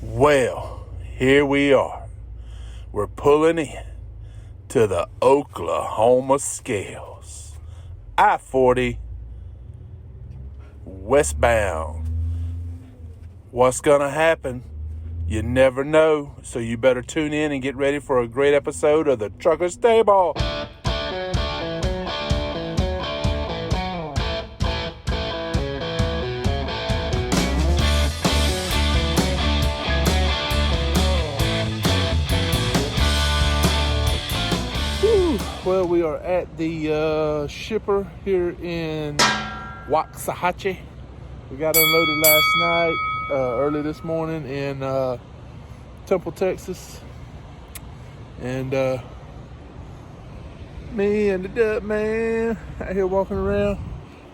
Well, here we are. We're pulling in to the Oklahoma scales. I-40 westbound. What's going to happen? You never know, so you better tune in and get ready for a great episode of the Trucker Stable. Well, we are at the shipper here in Waxahachie. We got unloaded last night, early this morning in Temple, Texas. And me and the Dub man out here walking around.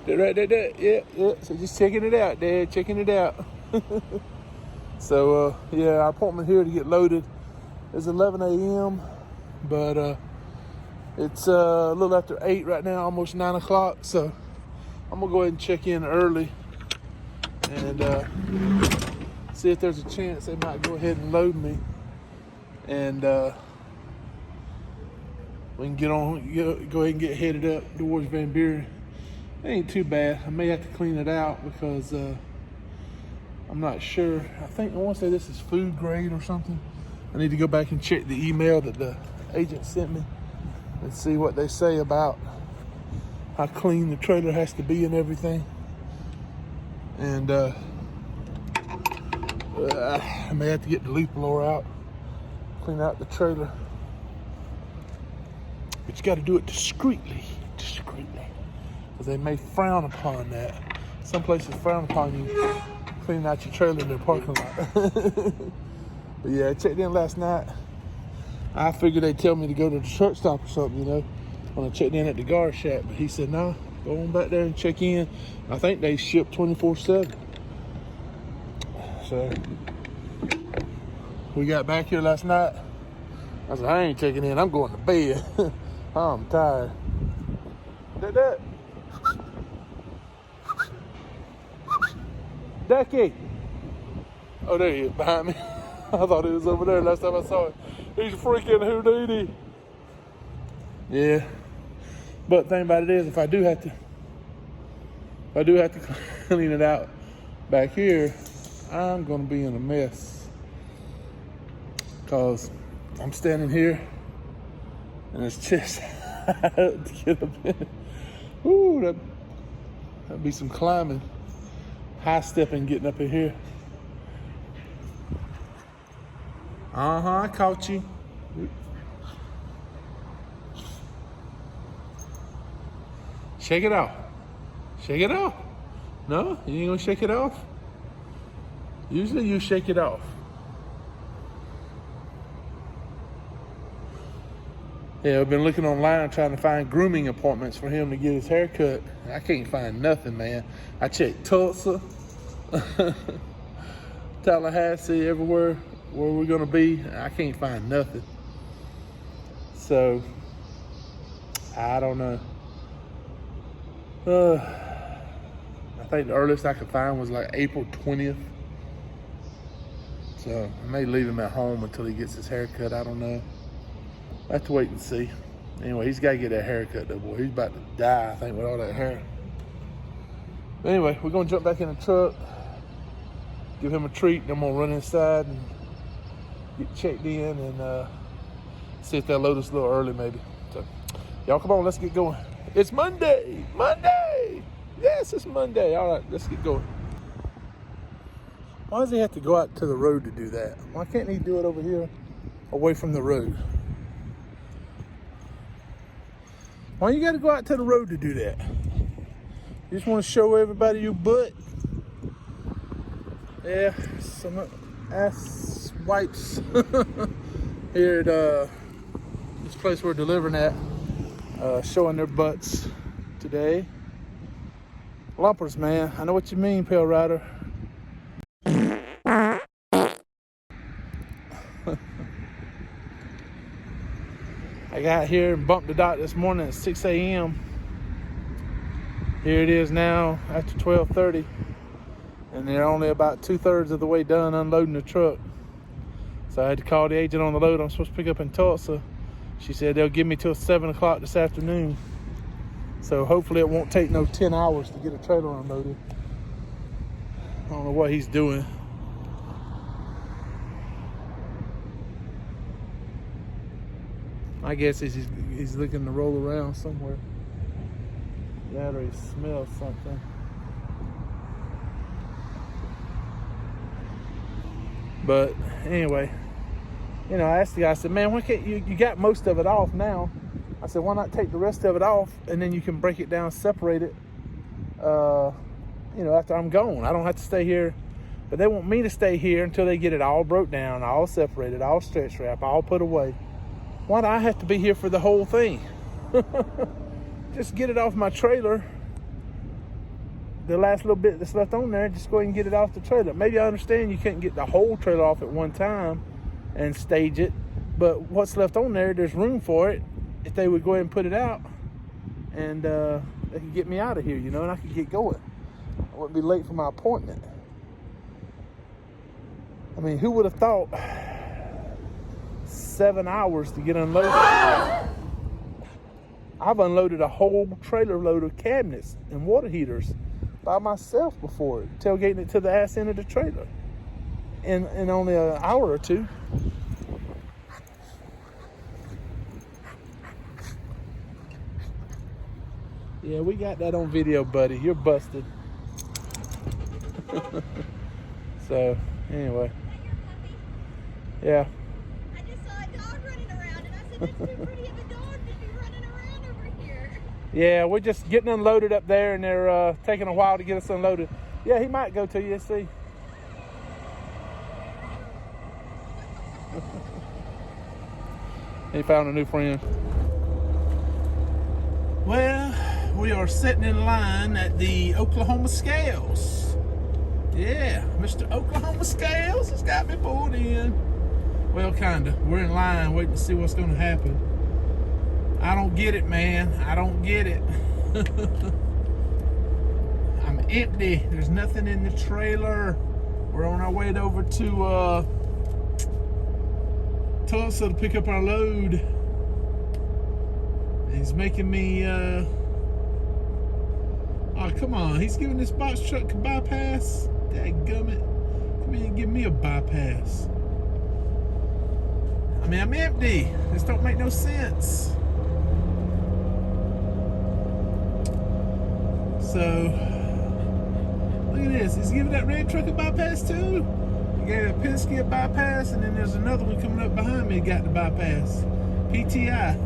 Yeah. So just checking it out, Dad, checking it out. So, our appointment here to get loaded is 11 a.m., but it's a little after 8 right now, almost 9 o'clock, so I'm going to go ahead and check in early and see if there's a chance they might go ahead and load me, and we can go ahead and get headed up towards Van Buren. It ain't too bad. I may have to clean it out because I'm not sure. I want to say this is food grade or something. I need to go back and check the email that the agent sent me and see what they say about how clean the trailer has to be and everything. And I may have to get the leaf blower out, clean out the trailer. But you got to do it discreetly, because they may frown upon that. Some places frown upon you cleaning out your trailer in their parking lot. But yeah, I checked in last night. I figured they'd tell me to go to the truck stop or something, when I checked in at the guard shack. But he said, no, go on back there and check in. I think they ship 24/7. So we got back here last night. I said, I ain't checking in. I'm going to bed. I'm tired. That. Ducky. Oh, there he is behind me. I thought he was over there last time I saw him. He's freaking Houdini. Yeah. But the thing about it is, if I do have to clean it out back here, I'm going to be in a mess. Because I'm standing here and it's just to get up in it. Ooh, that'd be some climbing. High stepping getting up in here. I caught you. Shake it off. Shake it off. No, you ain't gonna shake it off? Usually you shake it off. Yeah, I've been looking online trying to find grooming appointments for him to get his hair cut. I can't find nothing, man. I checked Tulsa, Tallahassee, everywhere where we're gonna be. I can't find nothing. So I don't know. I think the earliest I could find was like April 20th. So I may leave him at home until he gets his hair cut. I don't know. I have to wait and see. Anyway, he's got to get that haircut though, boy. He's about to die, I think, with all that hair. But anyway, we're going to jump back in the truck, give him a treat, then I'm going to run inside and get checked in and see if they'll load us a little early maybe. So, y'all come on, let's get going. It's Monday! Yes, it's Monday. All right, let's get going. Why does he have to go out to the road to do that? Why can't he do it over here away from the road? Why you got to go out to the road to do that? You just want to show everybody your butt? Yeah, some ass wipes here at this place we're delivering at, showing their butts today. Lumpers, man. I know what you mean, Pale Rider. I got here and bumped the dock this morning at 6 a.m. Here it is now after 12:30, and they're only about 2/3 of the way done unloading the truck. So I had to call the agent on the load I'm supposed to pick up in Tulsa. She said they'll give me till 7 o'clock this afternoon. So hopefully it won't take no 10 hours to get a trailer unloaded. I don't know what he's doing. I guess he's looking to roll around somewhere. That or he smells something. But anyway, you know, I asked the guy, I said, man, why can't you got most of it off now? I said, why not take the rest of it off and then you can break it down, separate it, you know, after I'm gone. I don't have to stay here. But they want me to stay here until they get it all broke down, all separated, all stretch wrap, all put away. Why do I have to be here for the whole thing? Just get it off my trailer. The last little bit that's left on there, just go ahead and get it off the trailer. Maybe I understand you can't get the whole trailer off at one time and stage it, but what's left on there, there's room for it. If they would go ahead and put it out, and they could get me out of here, you know, and I could get going. I wouldn't be late for my appointment. I mean, who would have thought 7 hours to get unloaded? I've unloaded a whole trailer load of cabinets and water heaters by myself before, tailgating it to the ass end of the trailer in only an hour or two. Yeah, we got that on video, buddy. You're busted. So, anyway. Yeah. I just saw a dog running around, and I said, that's too pretty of a dog to be running around over here. Yeah, we're just getting unloaded up there, and they're taking a while to get us unloaded. Yeah, he might go to you, see. He found a new friend. Well, we are sitting in line at the Oklahoma Scales. Yeah, Mr. Oklahoma Scales has got me pulled in. Well, kinda. We're in line waiting to see what's gonna happen. I don't get it, man. I don't get it. I'm empty. There's nothing in the trailer. We're on our way over to Tulsa to pick up our load. He's making me oh, come on. He's giving this box truck a bypass. Dadgummit. Come in and give me a bypass. I mean, I'm empty. This don't make no sense. So, look at this. He's giving that red truck a bypass too. He gave a Penske a bypass, and then there's another one coming up behind me that got the bypass. PTI.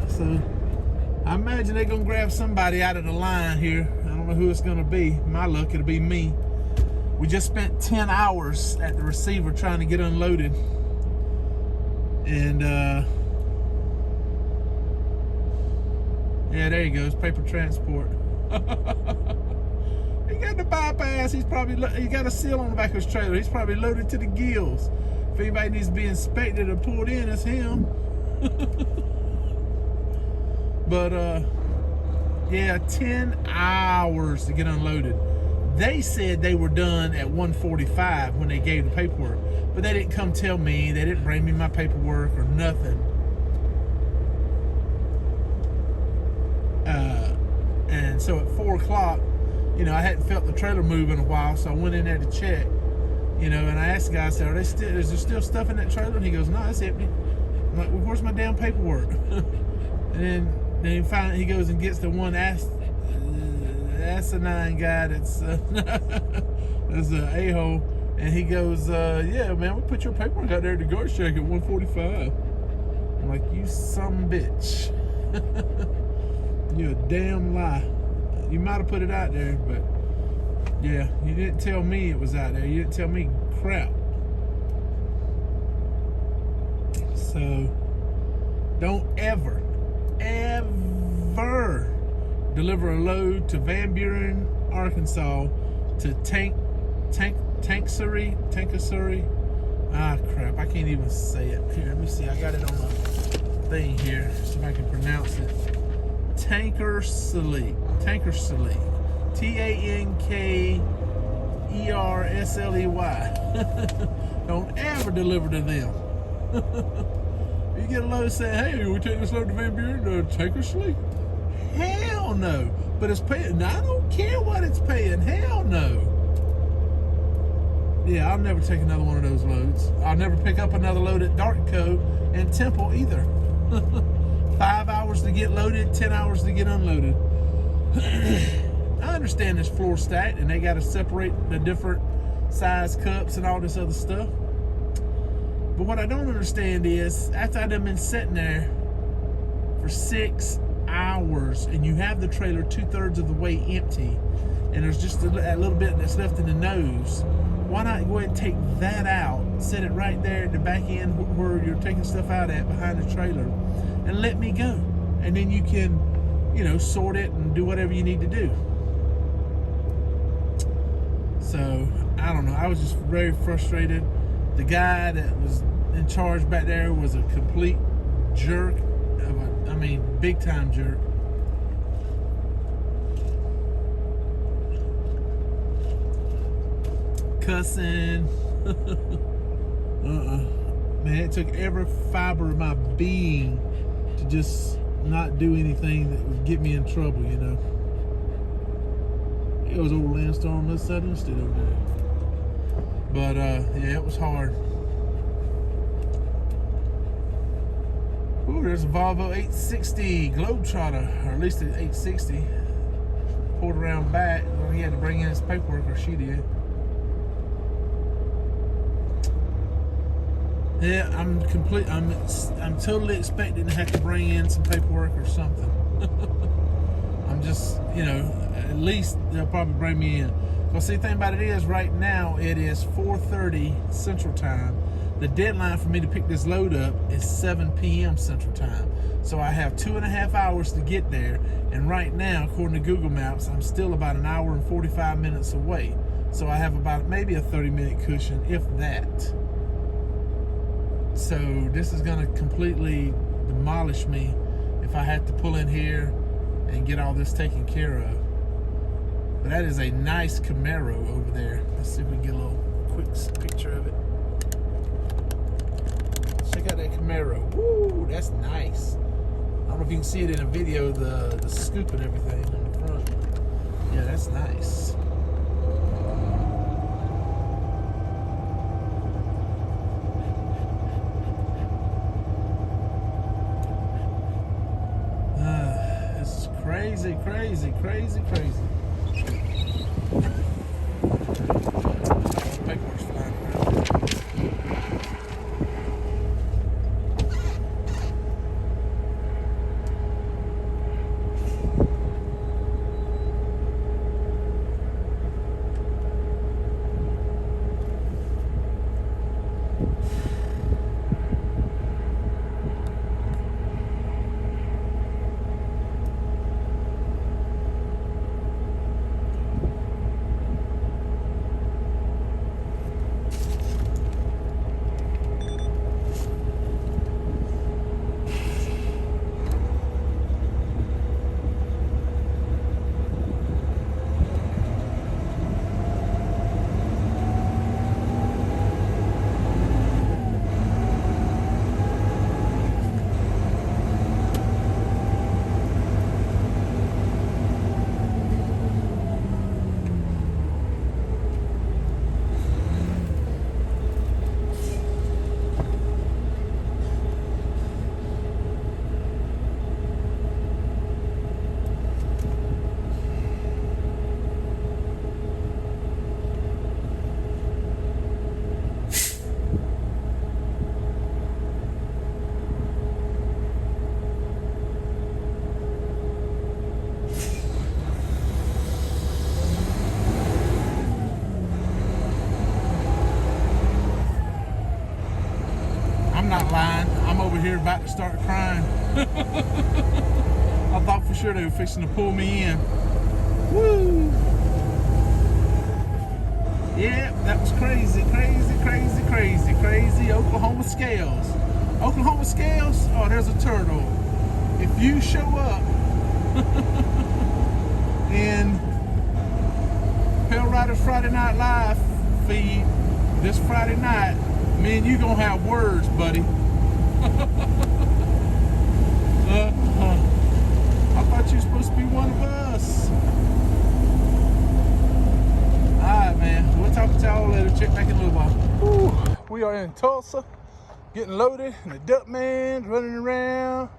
So I imagine they're gonna grab somebody out of the line here. I don't know who it's gonna be. My luck, it'll be me. We just spent 10 hours at the receiver trying to get unloaded. And yeah, there he goes, paper transport. He got the bypass. He got a seal on the back of his trailer. He's probably loaded to the gills. If anybody needs to be inspected or pulled in, it's him. But yeah, 10 hours to get unloaded. They said they were done at 1:45 when they gave the paperwork, but they didn't come tell me. They didn't bring me my paperwork or nothing. And so at 4 o'clock, you know, I hadn't felt the trailer move in a while, so I went in there to check. You know, and I asked the guy, I said, is there still stuff in that trailer? And he goes, no, it's empty. I'm like, well, where's my damn paperwork? And then he goes and gets the one asinine guy that's that's an a-hole, and he goes, yeah, man, we put your paperwork out there at the guard shack at 1:45. I'm like, you some bitch. You're a damn lie. You might have put it out there, but yeah, you didn't tell me it was out there. You didn't tell me crap. So don't ever deliver a load to Van Buren, Arkansas, to Tankersary. Ah, crap, I can't even say it. Here, let me see. I got it on the thing here, see if I can pronounce it. Tankersary. Tankersary. Don't ever deliver to them. You get a load saying, hey, we take this load to Van Buren to take her sleep. Hell no. But it's paying. Now, I don't care what it's paying. Hell no. Yeah, I'll never take another one of those loads. I'll never pick up another load at Dartco and Temple either. 5 hours to get loaded, 10 hours to get unloaded. I understand this floor stacked and they got to separate the different size cups and all this other stuff. But what I don't understand is, after I've been sitting there for 6 hours and you have the trailer 2/3 of the way empty and there's just a little bit that's left in the nose, why not go ahead and take that out, set it right there at the back end where you're taking stuff out at behind the trailer, and let me go. And then you can, you know, sort it and do whatever you need to do. So, I don't know. I was just very frustrated. The guy that was in charge back there was a complete jerk. I mean, big time jerk. Cussing. Man, it took every fiber of my being to just not do anything that would get me in trouble, you know. It was old Landstar on this side instead over there. But yeah, it was hard. Ooh, there's a Volvo 860 Globetrotter, or at least an 860. Pulled around back. Well, he had to bring in his paperwork, or she did. Yeah, I'm totally expecting to have to bring in some paperwork or something. I'm just, you know, at least they'll probably bring me in. Well, see, the thing about it is, right now it is 4:30 Central Time. The deadline for me to pick this load up is 7 p.m. Central Time. So I have 2.5 hours to get there. And right now, according to Google Maps, I'm still about an hour and 45 minutes away. So I have about maybe a 30-minute cushion, if that. So this is going to completely demolish me if I have to pull in here and get all this taken care of. But that is a nice Camaro over there. Let's see if we can get a little quick picture of it. Check out that Camaro. Woo, that's nice. I don't know if you can see it in a video, the scoop and everything on the front. Yeah, that's nice. This is crazy, crazy, crazy, crazy. Paperwork's flying around. I'm not lying. I'm over here about to start crying. I thought for sure they were fixing to pull me in. Woo! Yeah, that was crazy, crazy, crazy, crazy, crazy. Oklahoma scales. Oklahoma scales? Oh, there's a turtle. If you show up in Pale Riders Friday Night Live feed this Friday night. Me and you gonna have words, buddy. I thought you were supposed to be one of us. Alright, man. We'll talk to y'all later. Check back in a little while. Ooh, we are in Tulsa, getting loaded, and the duck man's running around.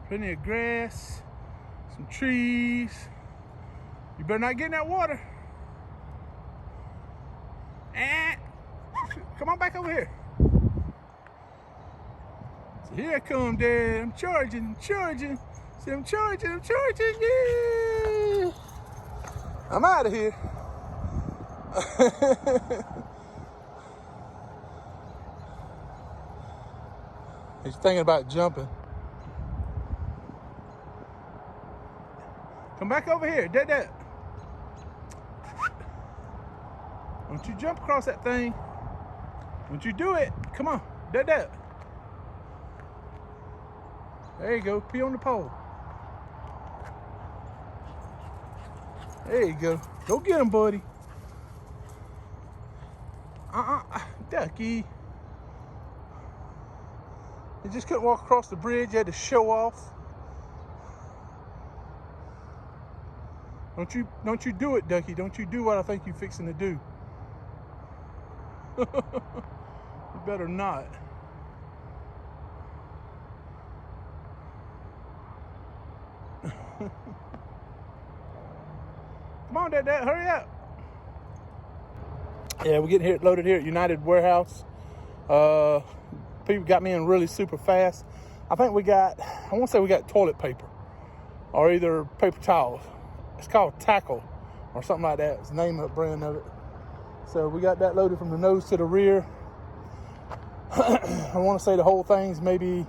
Plenty of grass, some trees. You better not get in that water. And come on back over here. So here I come, Dad. I'm charging. See, I'm charging, yeah. I'm out of here. He's thinking about jumping. Come back over here, Dad. Don't you jump across that thing. Don't you do it. Come on, Dad. There you go, pee on the pole. There you go. Go get him, buddy. Ducky. You just couldn't walk across the bridge. You had to show off. Don't you do it, Ducky. Don't you do what I think you're fixing to do. You better not. Come on, Dad, hurry up. Yeah, we're getting here loaded here at United Warehouse. People got me in really super fast. I think we got toilet paper or either paper towels. It's called Tackle or something like that. It's the name of the brand of it. So we got that loaded from the nose to the rear. I want to say the whole thing's maybe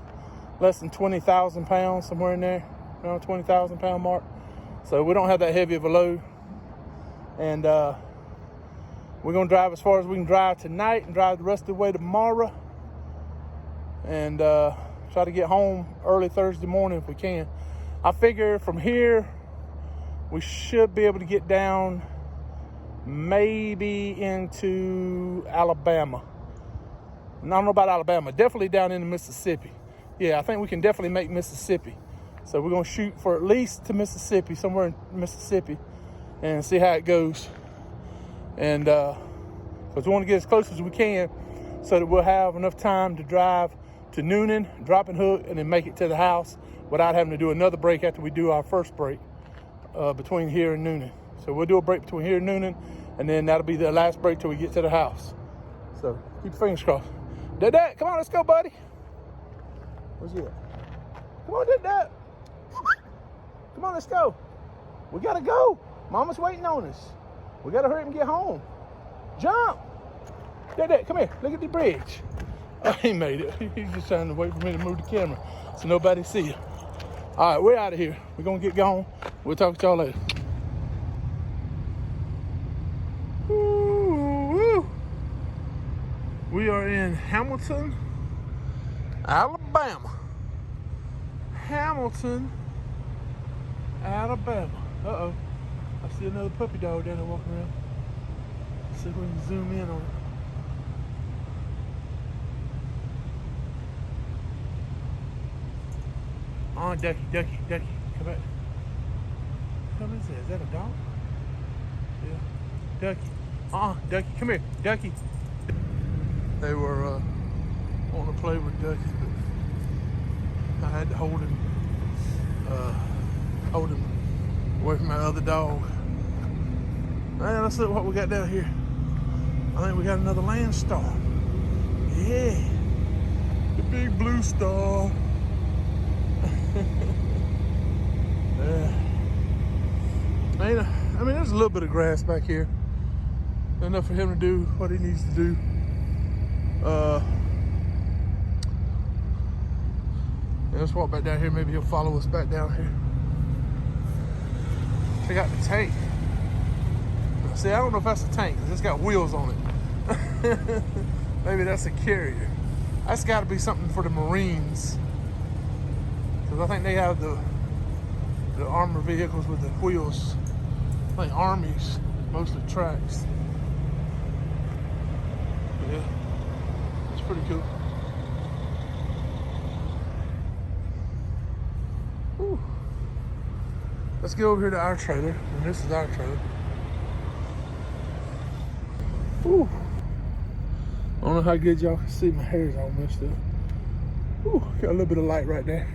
less than 20,000 pounds, somewhere in there, around 20,000 pound mark. So we don't have that heavy of a load. And we're going to drive as far as we can drive tonight and drive the rest of the way tomorrow. And try to get home early Thursday morning if we can. I figure from here, we should be able to get down maybe into Alabama. I don't know about Alabama, definitely down into Mississippi. Yeah, I think we can definitely make Mississippi. So we're going to shoot for at least to Mississippi, somewhere in Mississippi, and see how it goes. And because we want to get as close as we can so that we'll have enough time to drive to Noonan, drop and hook, and then make it to the house without having to do another break after we do our first break between here and Noonan. So we'll do a break between here and Noonan, and then that'll be the last break till we get to the house. So keep your fingers crossed. Dad, come on, let's go, buddy. Where's he at? Come on, Dad. Come on, let's go. We gotta go. Mama's waiting on us. We gotta hurry up and get home. Jump. Dad, come here. Look at the bridge. Oh, he made it. He's just trying to wait for me to move the camera so nobody see you. All right, we're out of here. We're gonna get going. We'll talk to y'all later. Woo-woo. We are in Hamilton, Alabama. Hamilton, Alabama. Uh-oh. I see another puppy dog down there walking around. Let's see if we can zoom in on it. Oh, Ducky, come back. What is that? Is that a dog? Yeah. Ducky. Ducky, come here. Ducky. They were wanting to play with Ducky, but I had to hold him away from my other dog. Man, let's look what we got down here. I think we got another Landstar. Yeah. The big blue star. I mean, there's a little bit of grass back here. Enough for him to do what he needs to do. Let's walk back down here. Maybe he'll follow us back down here. Check out the tank. See, I don't know if that's a tank because it's got wheels on it. Maybe that's a carrier. That's got to be something for the Marines. Because I think they have the armored vehicles with the wheels think Army's mostly tracks. Yeah, it's pretty cool. Whew. Let's get over here to our trailer, and this is our trailer. Whew. I don't know how good y'all can see, my hair's all messed up. Whew, got a little bit of light right there.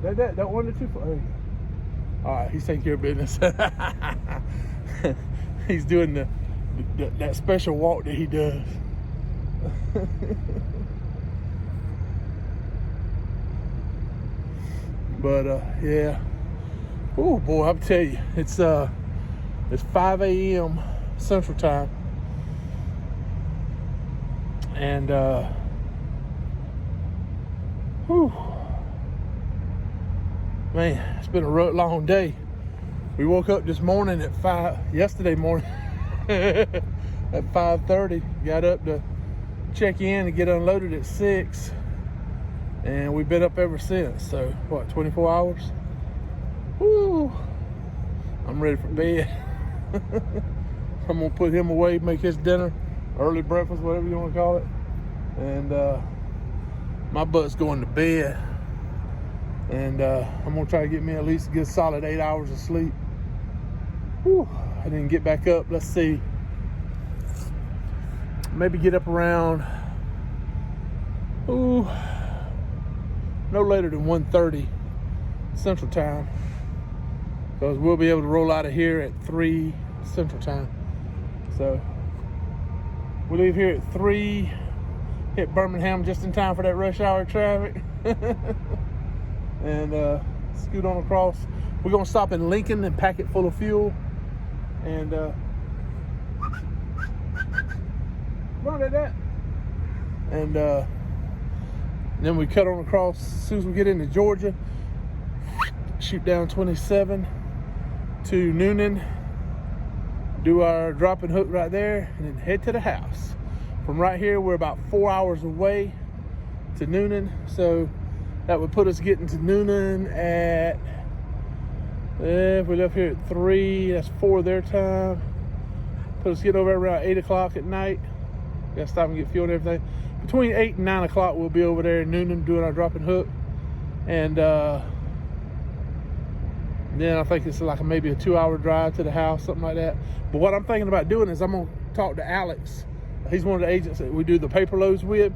Don't wander too far. All right, he's taking care of business. He's doing that special walk that he does. But yeah. Oh boy, I'll tell you, it's 5 a.m. Central Time, and whew, man, it's been a long day. We woke up this morning at yesterday morning at 5:30. Got up to check in and get unloaded at 6, and we've been up ever since. So what, 24 hours? Woo! I'm ready for bed. I'm gonna put him away, make his dinner, early breakfast, whatever you want to call it, and my butt's going to bed. And I'm gonna try to get me at least a good solid 8 hours of sleep. Whew. I didn't get back up. Let's see. Maybe get up around no later than 1:30 Central Time, because we'll be able to roll out of here at 3 Central Time. So we leave here at 3, hit Birmingham just in time for that rush hour traffic. And scoot on across. We're gonna stop in Lincoln and pack it full of fuel. And run at that. And then we cut on across as soon as we get into Georgia. Shoot down 27 to Noonan. Do our drop and hook right there, and then head to the house. From right here, we're about 4 hours away to Noonan. So that would put us getting to Noonan at, if we left here at 3, that's 4 their time. Put us getting over around 8 o'clock at night. Gotta stop and get fuel and everything. Between 8 and 9 o'clock, we'll be over there in Noonan doing our drop and hook. And then I think it's like maybe a 2-hour drive to the house, something like that. But what I'm thinking about doing is I'm gonna talk to Alex. He's one of the agents that we do the paper loads with.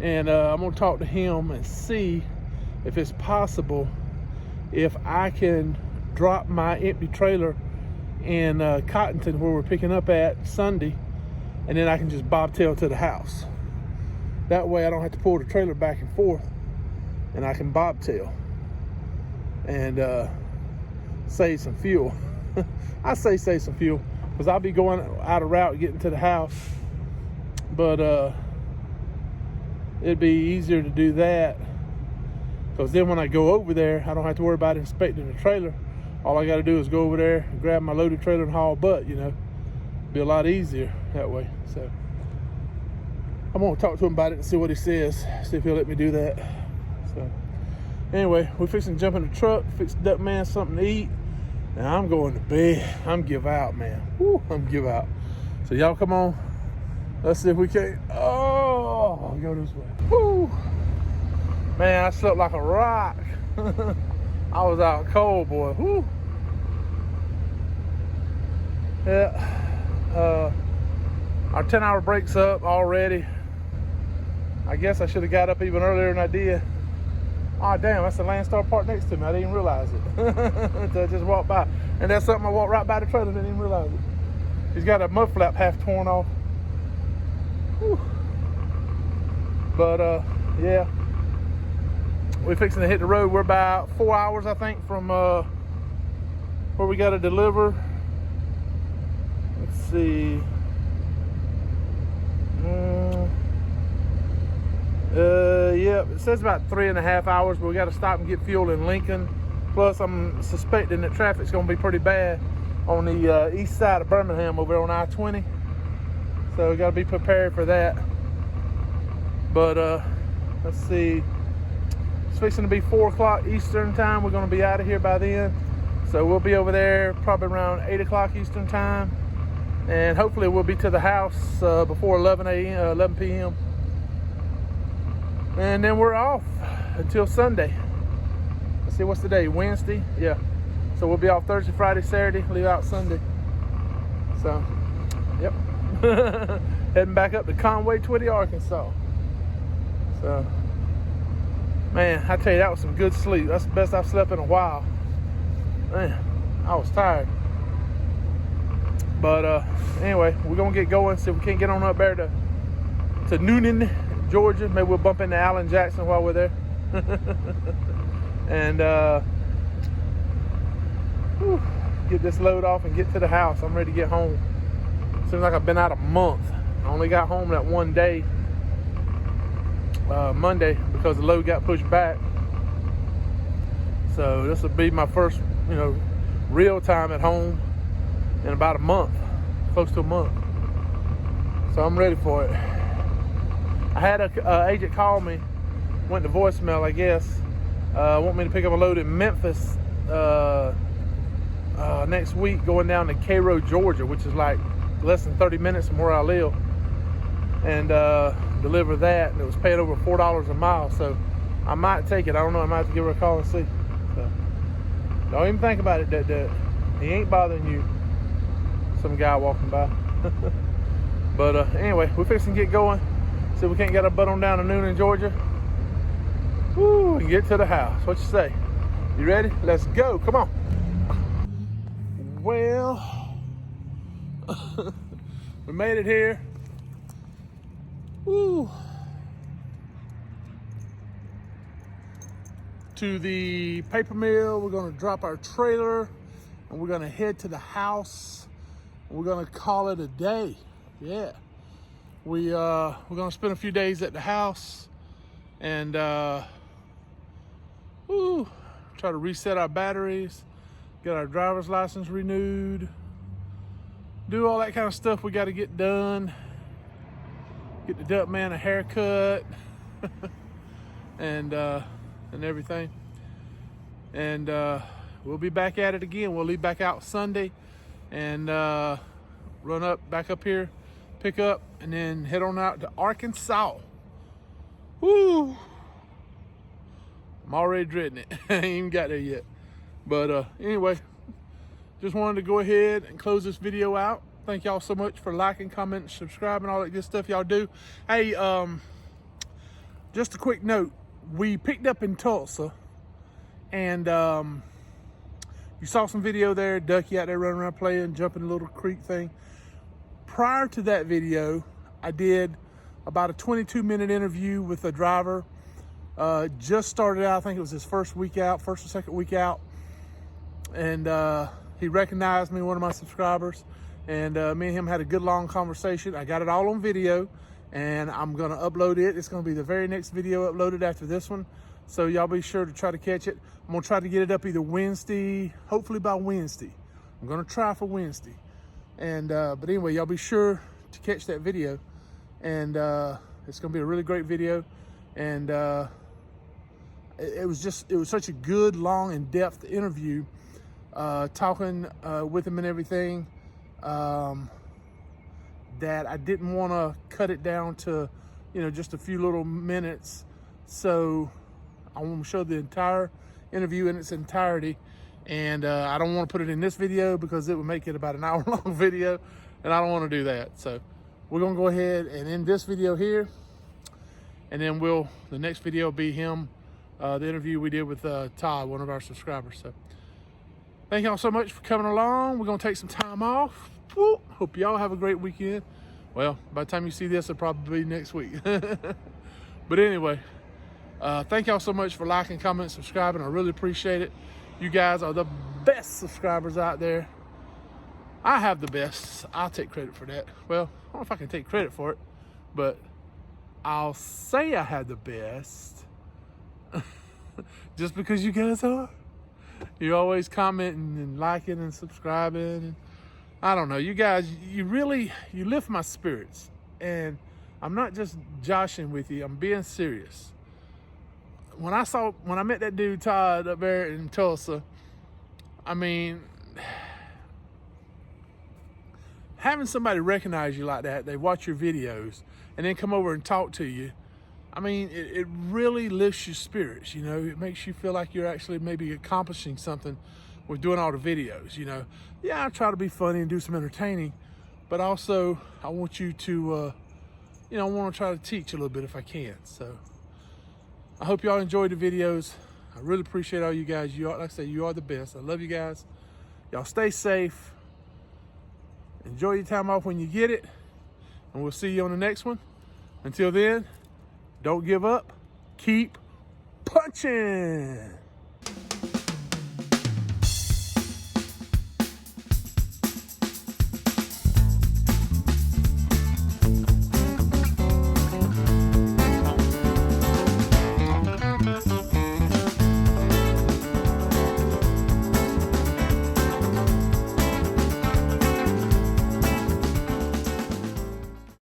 And I'm gonna talk to him and see if it's possible if I can drop my empty trailer in Cottonton, where we're picking up at Sunday, and then I can just bobtail to the house. That way I don't have to pull the trailer back and forth, and I can bobtail and save some fuel. I say save some fuel because I'll be going out of route getting to the house, but it'd be easier to do that, because then when I go over there, I don't have to worry about inspecting the trailer. All I got to do is go over there, grab my loaded trailer and haul butt, you know. Be a lot easier that way. So I'm gonna talk to him about it and see what he says, see if he'll let me do that. So anyway, we're fixing to jump in the truck, fix Duck Man something to eat. Now I'm going to bed. I'm give out, man. Woo, I'm give out. So y'all come on. Let's see if we can. Oh, I'll go this way. Woo. Man, I slept like a rock. I was out cold, boy. Woo. Yeah. Our 10-hour break's up already. I guess I should have got up even earlier than I did. Oh, damn, that's the Landstar parked next to me. I didn't even realize it. I just walked by. And that's something I walked right by the trailer, didn't even realize it. He's got a mud flap half torn off. Whew. But, yeah. We're fixing to hit the road. We're about 4 hours, I think, from where we got to deliver. Let's see. Yeah, it says about 3.5 hours, but we got to stop and get fuel in Lincoln. Plus, I'm suspecting that traffic's going to be pretty bad on the east side of Birmingham over on I-20. So we got to be prepared for that. But let's see. It's fixing to be 4 o'clock Eastern time. We're going to be out of here by then. So we'll be over there probably around 8 o'clock Eastern time. And hopefully we'll be to the house before 11 p.m. And then we're off until Sunday. Let's see, what's the day? Wednesday? Yeah. So we'll be off Thursday, Friday, Saturday, leave out Sunday. So, yep. Heading back up to Conway, Twitty, Arkansas. So, man, I tell you, that was some good sleep. That's the best I've slept in a while. Man, I was tired. But anyway, we're gonna get going. See if we can't get on up there to Noonan, Georgia. Maybe we'll bump into Alan Jackson while we're there. And get this load off and get to the house. I'm ready to get home. Seems like I've been out a month. I only got home that one day, Monday, because the load got pushed back. So this will be my first, real time at home in about a month, close to a month. So I'm ready for it. I had a agent call me, went to voicemail, I guess. Want me to pick up a load in Memphis next week, going down to Cairo, Georgia, which is like less than 30 minutes from where I live, and deliver that. And it was paying over $4 a mile, so I might take it. I don't know. I might have to give her a call and see. So don't even think about it. That he ain't bothering you. Some guy walking by. But anyway, we're fixing to get going. See if we can't get our butt on down to Noonan, Georgia. Woo, and get to the house. What you say? You ready? Let's go. Come on. Well, we made it here. Woo. To the paper mill. We're gonna drop our trailer and we're gonna head to the house. We're gonna call it a day. Yeah. We're gonna spend a few days at the house and try to reset our batteries, get our driver's license renewed, do all that kind of stuff we got to get done. Get the duck man a haircut and everything. And we'll be back at it again. We'll leave back out Sunday and run back up here, pick up, and then head on out to Arkansas. Woo! I'm already dreading it. I ain't even got there yet. But anyway, just wanted to go ahead and close this video out. Thank y'all so much for liking, commenting, subscribing, all that good stuff y'all do. Hey, just a quick note. We picked up in Tulsa, and you saw some video there, Ducky out there running around playing, jumping a little creek thing. Prior to that video, I did about a 22-minute interview with a driver. Just started out, I think it was his first or second week out. And he recognized me, one of my subscribers. And me and him had a good long conversation. I got it all on video and I'm gonna upload it. It's gonna be the very next video uploaded after this one. So y'all be sure to try to catch it. I'm gonna try to get it up either Wednesday, hopefully by Wednesday. I'm gonna try for Wednesday. And but anyway, y'all be sure to catch that video. And it's gonna be a really great video. And it was such a good, long, in-depth interview, talking with him and everything, that I didn't want to cut it down to, just a few little minutes. So I want to show the entire interview in its entirety. And I don't want to put it in this video because it would make it about an hour-long video, and I don't want to do that. So we're going to go ahead and end this video here. And then the next video will be him, the interview we did with Todd, one of our subscribers. So thank y'all so much for coming along. We're gonna take some time off. Woo. Hope y'all have a great weekend. Well, by the time you see this, it'll probably be next week. But anyway, thank y'all so much for liking, commenting, subscribing. I really appreciate it. You guys are the best subscribers out there. I have the best. I'll take credit for that. Well, I don't know if I can take credit for it, but I'll say I had the best. Just because you guys are. You're always commenting and liking and subscribing. And I don't know. You guys, you lift my spirits. And I'm not just joshing with you. I'm being serious. when I met that dude Todd up there in Tulsa, I mean, having somebody recognize you like that, they watch your videos, and then come over and talk to you, I mean, it really lifts your spirits, you know. It makes you feel like you're actually maybe accomplishing something with doing all the videos, you know. Yeah, I try to be funny and do some entertaining, but also I want you to, you know, I want to try to teach a little bit if I can. So I hope y'all enjoyed the videos. I really appreciate all you guys. You are, like I say, you are the best. I love you guys. Y'all stay safe. Enjoy your time off when you get it, and we'll see you on the next one. Until then, don't give up. Keep punching.